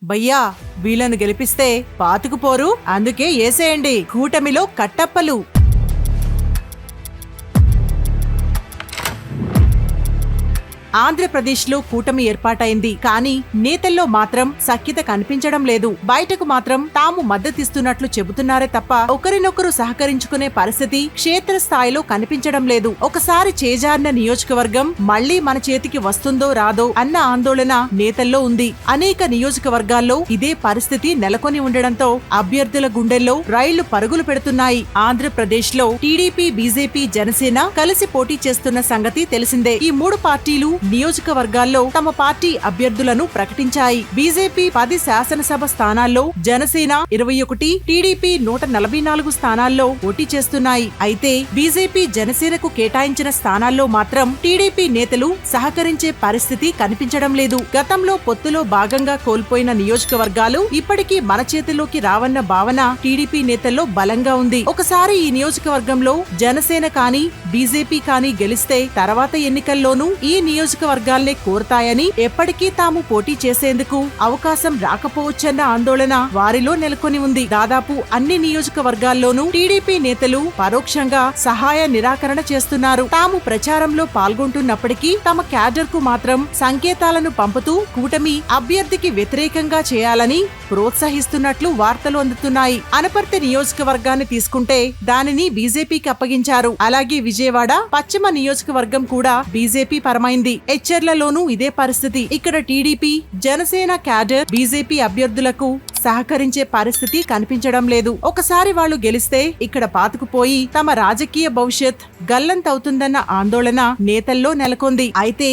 భయ్యా, వీళ్ళను గెలిపిస్తే పాతుకుపోరు, అందుకే ఏసేయండి కూటమిలో కట్టప్పలు. ఆంధ్రప్రదేశ్లో కూటమి ఏర్పాటైంది. కానీ నేతల్లో మాత్రం సఖ్యత కనిపించడం లేదు. బయటకు మాత్రం తాము మద్దతిస్తున్నట్లు చెబుతున్నారే తప్ప ఒకరినొకరు సహకరించుకునే పరిస్థితి క్షేత్రస్థాయిలో కనిపించడం లేదు. ఒకసారి చేజారిన నియోజకవర్గం మళ్లీ మన చేతికి వస్తుందో రాదో అన్న ఆందోళన నేతల్లో ఉంది. అనేక నియోజకవర్గాల్లో ఇదే పరిస్థితి నెలకొని ఉండడంతో అభ్యర్థుల గుండెల్లో రైళ్లు పరుగులు పెడుతున్నాయి. ఆంధ్రప్రదేశ్లో టీడీపీ, బీజేపీ, జనసేన కలిసి పోటీ చేస్తున్న సంగతి తెలిసిందే. ఈ మూడు పార్టీలు నియోజకవర్గాల్లో తమ పార్టీ అభ్యర్థులను ప్రకటించాయి. బీజేపీ 10 శాసనసభ స్థానాల్లో, జనసేన 21, టీడీపీ 144 స్థానాల్లో పోటీ చేస్తున్నాయి. అయితే బీజేపీ, జనసేనకు కేటాయించిన స్థానాల్లో మాత్రం టీడీపీ నేతలు సహకరించే పరిస్థితి కనిపించడం లేదు. గతంలో పొత్తులో భాగంగా కోల్పోయిన నియోజకవర్గాలు ఇప్పటికీ మన చేతిలోకి రావన్న భావన టీడీపీ నేతల్లో బలంగా ఉంది. ఒకసారి ఈ నియోజకవర్గంలో జనసేన కానీ బీజేపీ కానీ గెలిస్తే తర్వాత ఎన్నికల్లోనూ ఈ నియోజకవర్గాల్నే కోరతాయని, ఎప్పటికీ తాము పోటీ చేసేందుకు అవకాశం రాకపోవచ్చన్న ఆందోళన వారిలో నెలకొని ఉంది. దాదాపు అన్ని నియోజకవర్గాల్లోనూ టీడీపీ నేతలు పరోక్షంగా సహాయ నిరాకరణ చేస్తున్నారు. తాము ప్రచారంలో పాల్గొంటున్నప్పటికీ తమ క్యాడర్ కు మాత్రం సంకేతాలను పంపుతూ కూటమి అభ్యర్థికి వ్యతిరేకంగా చేయాలని ప్రోత్సహిస్తున్నట్లు వార్తలు అందుతున్నాయి. అనపర్తి నియోజకవర్గాన్ని తీసుకుంటే దానిని బీజేపీకి అప్పగించారు. అలాగే విజయవాడ పశ్చిమ నియోజకవర్గం కూడా బీజేపీ పరమైంది. ఎచ్చెర్లలోనూ ఇదే పరిస్థితి. ఇక్కడ టీడీపీ, జనసేన క్యాడర్ బీజేపీ అభ్యర్థులకు సహకరించే పరిస్థితి కనిపించడం లేదు. ఒకసారి వాళ్లు గెలిస్తే ఇక్కడ పాతుకుపోయి తమ రాజకీయ భవిష్యత్ గల్లంతవుతుందన్న ఆందోళన నేతల్లో నెలకొంది. అయితే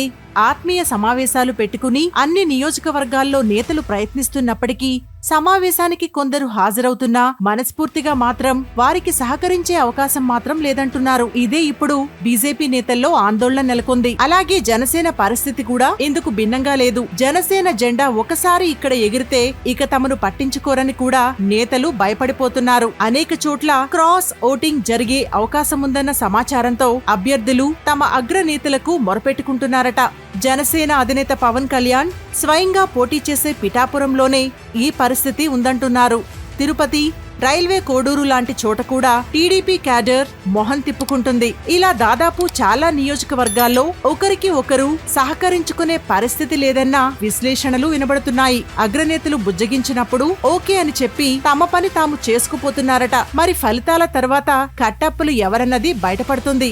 ఆత్మీయ సమావేశాలు పెట్టుకుని అన్ని నియోజకవర్గాల్లో నేతలు ప్రయత్నిస్తున్నప్పటికీ సమావేశానికి కొందరు హాజరవుతున్నా మనస్ఫూర్తిగా మాత్రం వారికి సహకరించే అవకాశం మాత్రం లేదంటున్నారు. ఇదే ఇప్పుడు బీజేపీ నేతల్లో ఆందోళన నెలకొంది. అలాగే జనసేన పరిస్థితి కూడా ఎందుకు భిన్నంగా లేదు. జనసేన జెండా ఒకసారి ఇక్కడ ఎగిరితే ఇక తమను పట్టించుకోరని కూడా నేతలు భయపడిపోతున్నారు. అనేక చోట్ల క్రాస్ ఓటింగ్ జరిగే అవకాశం ఉందన్న సమాచారంతో అభ్యర్థులు తమ అగ్రనేతలకు మొరపెట్టుకుంటున్నారట. జనసేన అధినేత పవన్ కళ్యాణ్ స్వయంగా పోటీ చేసే పిఠాపురంలోనే ఈ పరిస్థితి ఉందంటున్నారు. తిరుపతి, రైల్వే కోడూరు లాంటి చోట కూడా టీడీపీ క్యాడర్ మొహం తిప్పుకుంటుంది. ఇలా దాదాపు చాలా నియోజకవర్గాల్లో ఒకరికి ఒకరు సహకరించుకునే పరిస్థితి లేదన్న విశ్లేషణలు వినబడుతున్నాయి. అగ్రనేతలు బుజ్జగించినప్పుడు ఓకే అని చెప్పి తమ పని తాము చేసుకుపోతున్నారట. మరి ఫలితాల తర్వాత కట్టప్పలు ఎవరన్నది బయటపడుతుంది.